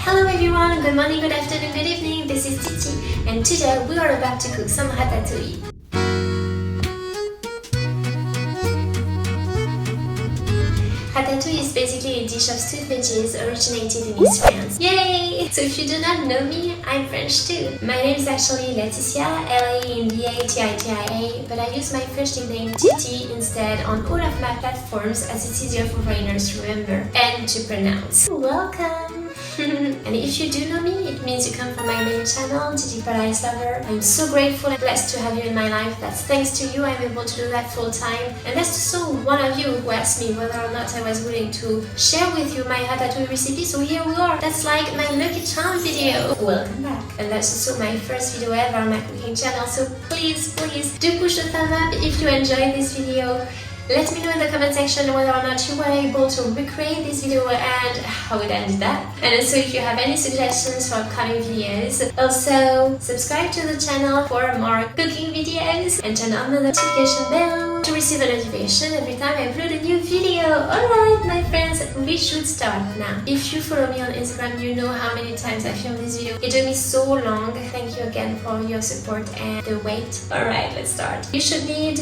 Hello everyone, good morning, good afternoon, good evening, this is Titi and today we are about to cook some ratatouille. Ratatouille is basically a dish of stewed veggies originated in East France. Yay! So if you do not know me, I'm French too. My name is actually Laetitia, L-A-N-D-A-T-I-T-I-A, but I use my French nickname Titi instead on all of my platforms as it's easier for foreigners to remember and to pronounce. Welcome! And if you do know me, it means you come from my main channel, Titi Paradise Lover. I'm so grateful and blessed to have you in my life. That's thanks to you I'm able to do that full time. And that's also one of you who asked me whether or not I was willing to share with you my ratatouille recipe. So here we are. That's like my lucky charm video. Welcome back. And that's also my first video ever on my cooking channel. So please do push the thumb up if you enjoyed this video. Let me know in the comment section whether or not you were able to recreate this video and how it ended up. And also if you have any suggestions for upcoming videos. Also, subscribe to the channel for more cooking videos and turn on the notification bell to receive a notification every time I upload a new video. Alright, my friends, we should start now. If you follow me on Instagram, you know how many times I filmed this video. It took me so long. Thank you again for your support and the wait. Alright, let's start. You should need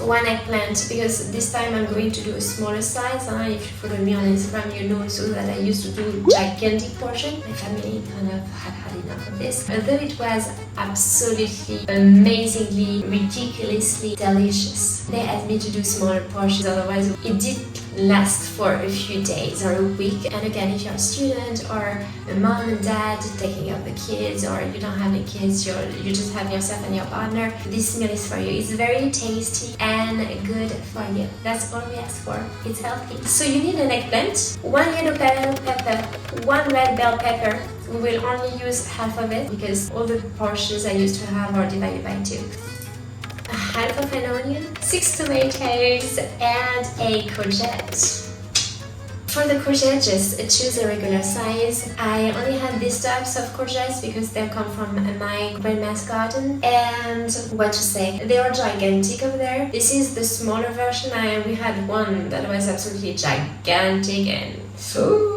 one eggplant, because this time I'm going to do a smaller size. If you follow me on Instagram, you know also that I used to do gigantic portion. My family kind of had enough of this, although it was absolutely amazingly ridiculously delicious. They asked me to do smaller portions, otherwise it did last for a few days or a week. And again, if you're a student or a mom and dad taking care of the kids, or you don't have any kids, you just have yourself and your partner, this meal is for you. It's very tasty and good for you. That's all we ask for. It's healthy. So you need an eggplant, 1 yellow bell pepper, 1 red bell pepper. We will only use half of it because all the portions I used to have are divided by 2. Half of an onion, 6 tomatoes, and a courgette. For the courgette, just choose a regular size. I only had these types of courgettes because they come from my grandma's garden. And what to say, they are gigantic over there. This is the smaller version. We had one that was absolutely gigantic and so.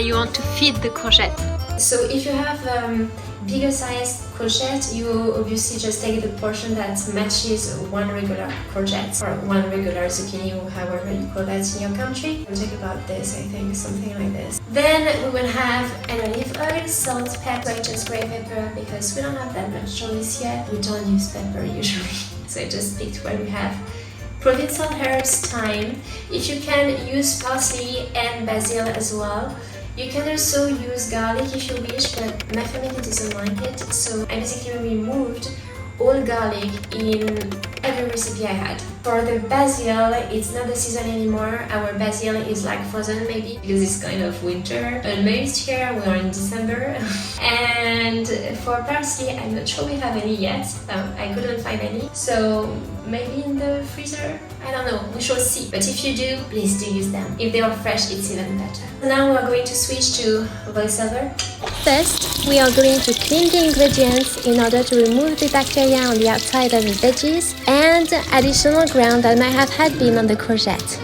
You want to feed the courgette. So if you have bigger size courgette, you obviously just take the portion that matches 1 regular courgette or 1 regular zucchini, or however you call that in your country. We'll talk about this, I think, something like this. Then we will have an olive oil, salt, pepper. I just grey pepper because we don't have that much choice yet. We don't use pepper usually, so I just picked what we have. Provincial herbs, thyme. If you can, use parsley and basil as well. You can also use garlic if you wish, but my family doesn't like it, so I basically removed all garlic in every recipe I had. For the basil, it's not the season anymore. Our basil is like frozen maybe because it's kind of winter. Almost here, we are in December. And for parsley, I'm not sure we have any yet. I couldn't find any. So maybe in the freezer? I don't know, we shall see. But if you do, please do use them. If they are fresh, it's even better. Now we are going to switch to voiceover. First, we are going to clean the ingredients in order to remove the bacteria on the outside of the veggies and additional ground that might have had been on the courgette.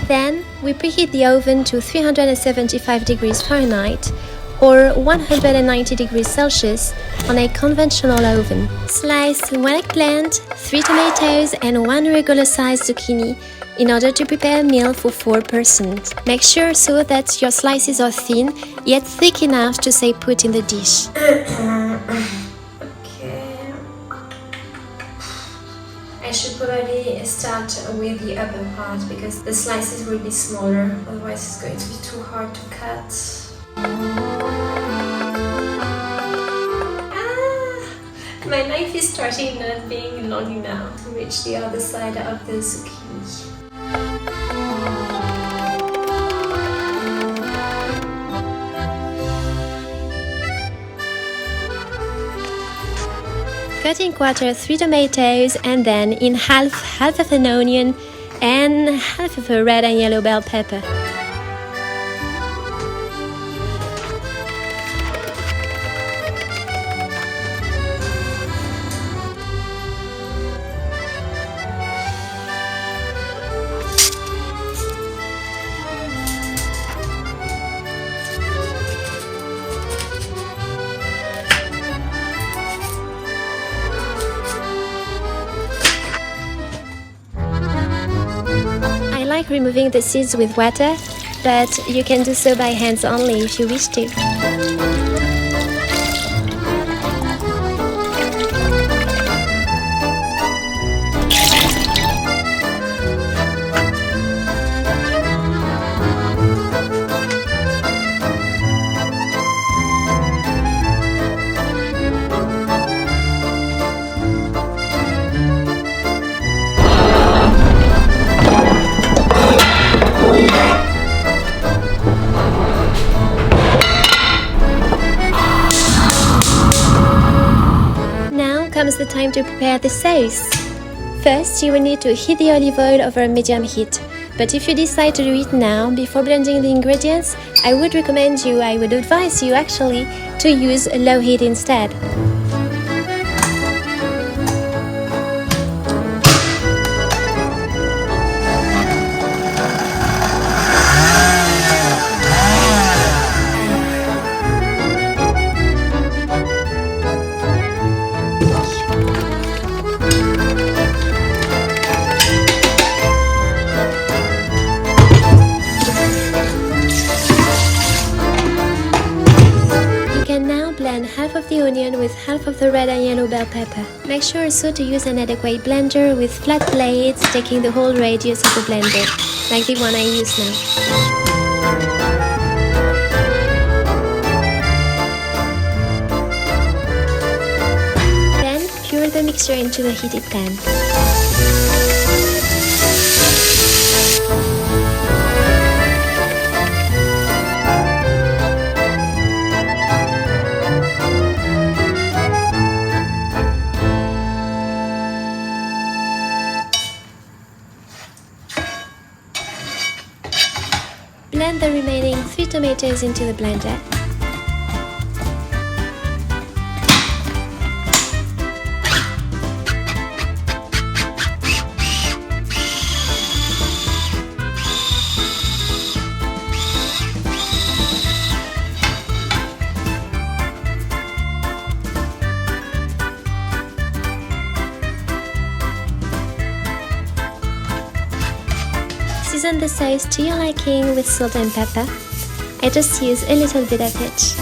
Then, we preheat the oven to 375 degrees Fahrenheit or 190 degrees Celsius on a conventional oven. Slice 1 eggplant, 3 tomatoes and 1 regular-sized zucchini in order to prepare a meal for 4 persons. Make sure so that your slices are thin, yet thick enough to stay put in the dish. I should probably start with the upper part because the slices will be smaller, otherwise it's going to be too hard to cut. My knife is starting not being long enough to reach the other side of the zucchini. Cut in quarter 3 tomatoes and then in half of an onion and half of a red and yellow bell pepper. I like removing the seeds with water, but you can do so by hands only if you wish to. Comes the time to prepare the sauce. First, you will need to heat the olive oil over medium heat. But if you decide to do it now, before blending the ingredients, I would advise you actually to use a low heat instead. Blend half of the onion with half of the red and yellow bell pepper. Make sure also to use an adequate blender with flat blades taking the whole radius of the blender, like the one I use now. Then pour the mixture into the heated pan. Blend the remaining 3 tomatoes into the blender. Season the sauce to your liking with salt and pepper. I just use a little bit of it.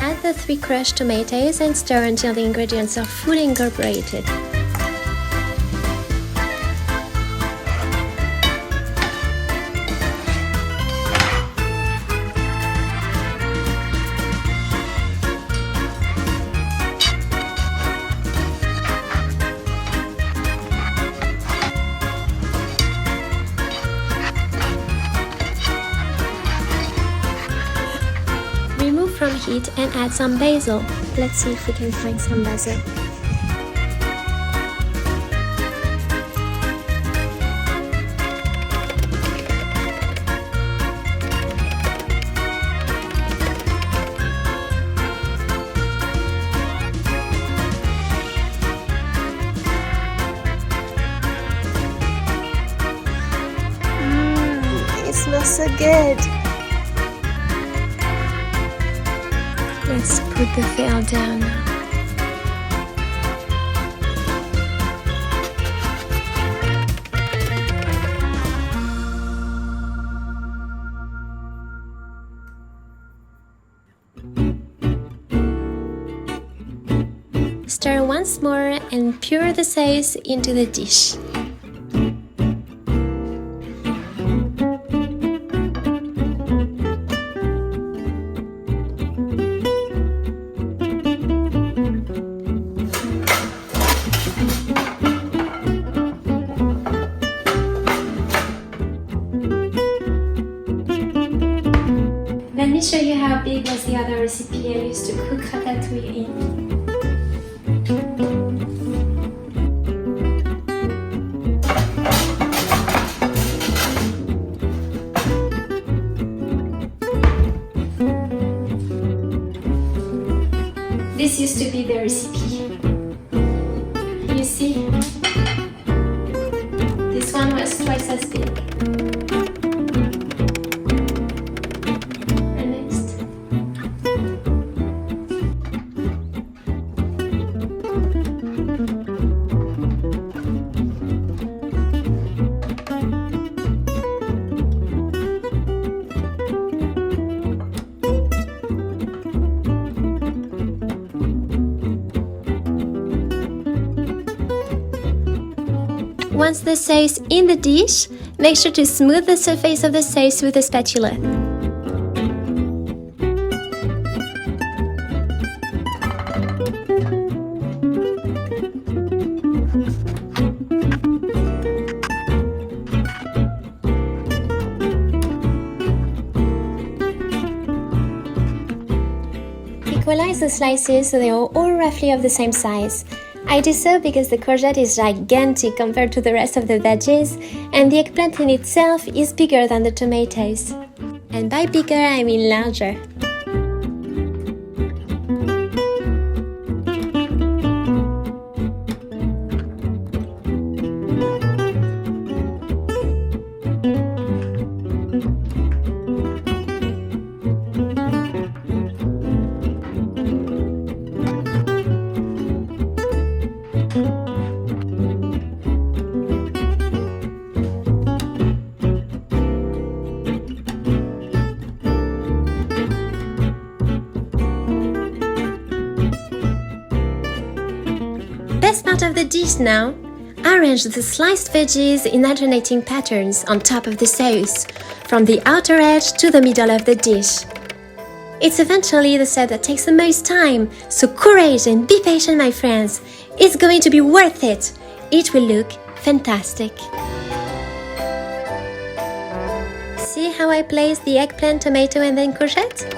Add the 3 crushed tomatoes and stir until the ingredients are fully incorporated. Remove from heat and add some basil. Let's see if we can find some basil. It smells so good. Let's put the veil down now. Stir once more and pour the sauce into the dish. show you how big was the other recipe I used to cook ratatouille in. This used to be the recipe. You see? This one was twice as big. And next. Once the sauce in the dish, make sure to smooth the surface of the sauce with a spatula. Equalize the slices so they are all roughly of the same size. I do so because the courgette is gigantic compared to the rest of the veggies, and the eggplant in itself is bigger than the tomatoes. And by bigger, I mean larger. Best part of the dish now, arrange the sliced veggies in alternating patterns on top of the sauce, from the outer edge to the middle of the dish. It's eventually the step that takes the most time, so courage and be patient, my friends. It's going to be worth it. It will look fantastic. See how I place the eggplant, tomato and then courgette?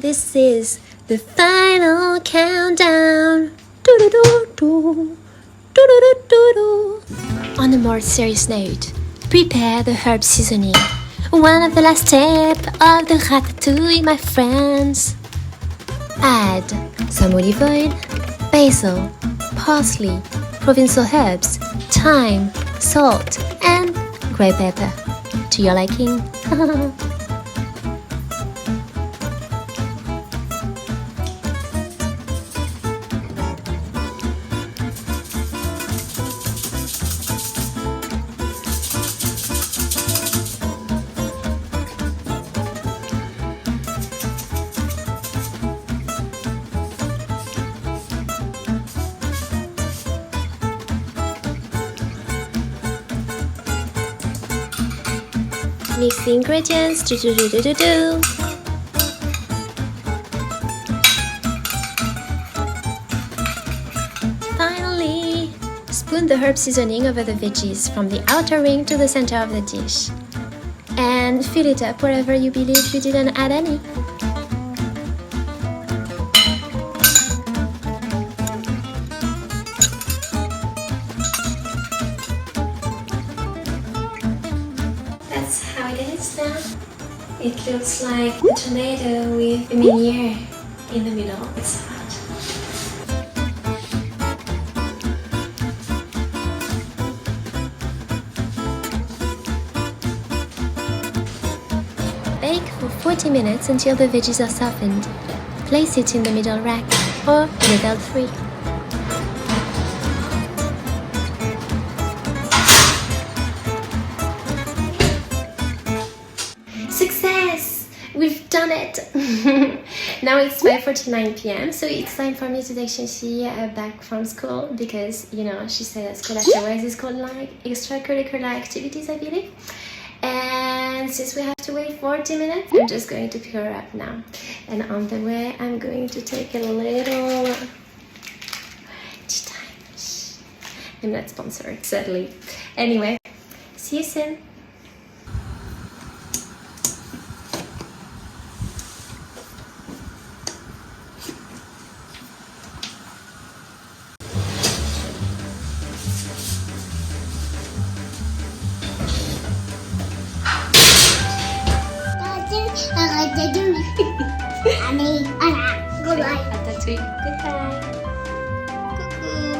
This is the final countdown. On a more serious note, prepare the herb seasoning. One of the last steps of the ratatouille, my friends. Add some olive oil, basil, parsley, provincial herbs, thyme, salt, and grey pepper to your liking. Mix the ingredients. Finally, spoon the herb seasoning over the veggies from the outer ring to the center of the dish. And fill it up wherever you believe you didn't add any. That's how it is now. It looks like a tomato with a meunier in the middle. It's hot. Bake for 40 minutes until the veggies are softened. Place it in the middle rack or middle free. Success! We've done it! Now it's 5:49 p.m. so it's time for me to take Shenxi back from school because, you know, she said that school afterwards is called like extracurricular activities, I believe. And since we have to wait 40 minutes, I'm just going to pick her up now. And on the way, I'm going to take a little tea time. I'm not sponsored, sadly. Anyway, see you soon. Ratatouille. Goodbye. Coucou.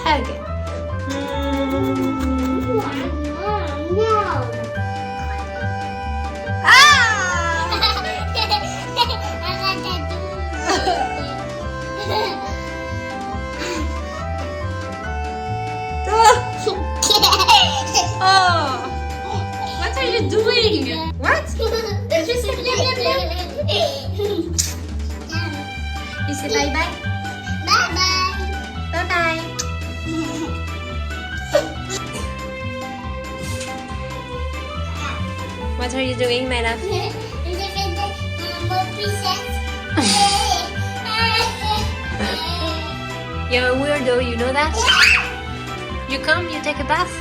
Hug. No. Oh, what are you doing? What? Did you say blah, blah, blah? You say bye bye? Bye bye. Bye bye. What are you doing, my love? You're a weirdo, you know that? You come, you take a bath?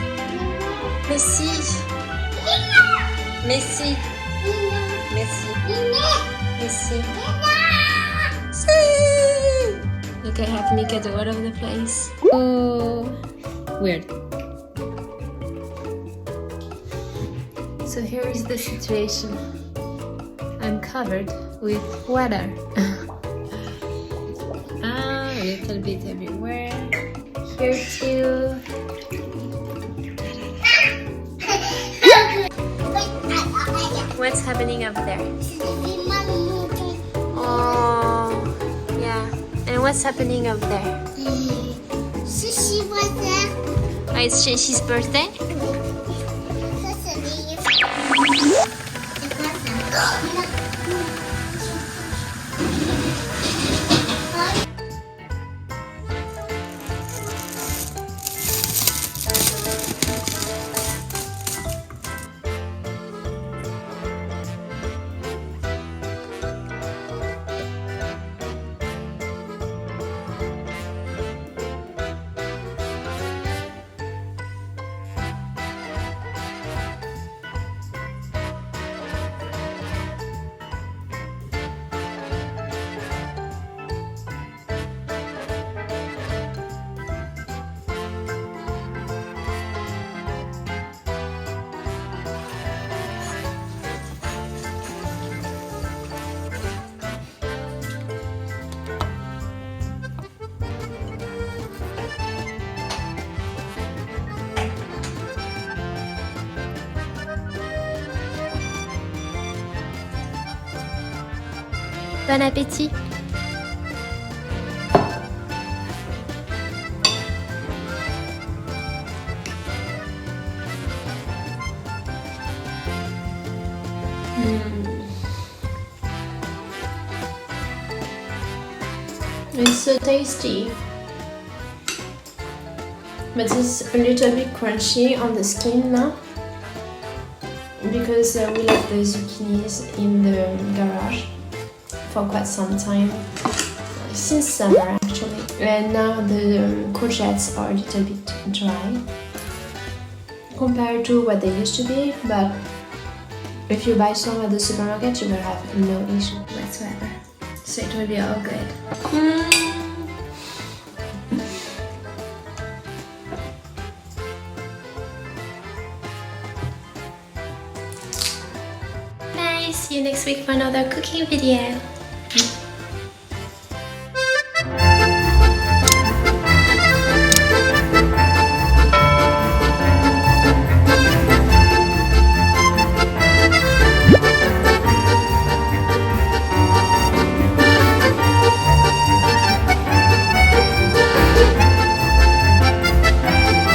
Messi. Messi. Messi. Messi. Look, I have Mikado all over the place. Oh, weird. So here is the situation. I'm covered with water. A little bit everywhere. Here too. What's happening up there? Oh, yeah. And what's happening up there? Oh, it's Shenxi's birthday? Bon appétit! It's so tasty, but it's a little bit crunchy on the skin now. because we left the zucchinis in the garage for quite some time, since summer actually, and now the courgettes are a little bit dry compared to what they used to be, but if you buy some at the supermarket you will have no issue whatsoever, so it will be all good. Bye, see you next week for another cooking video.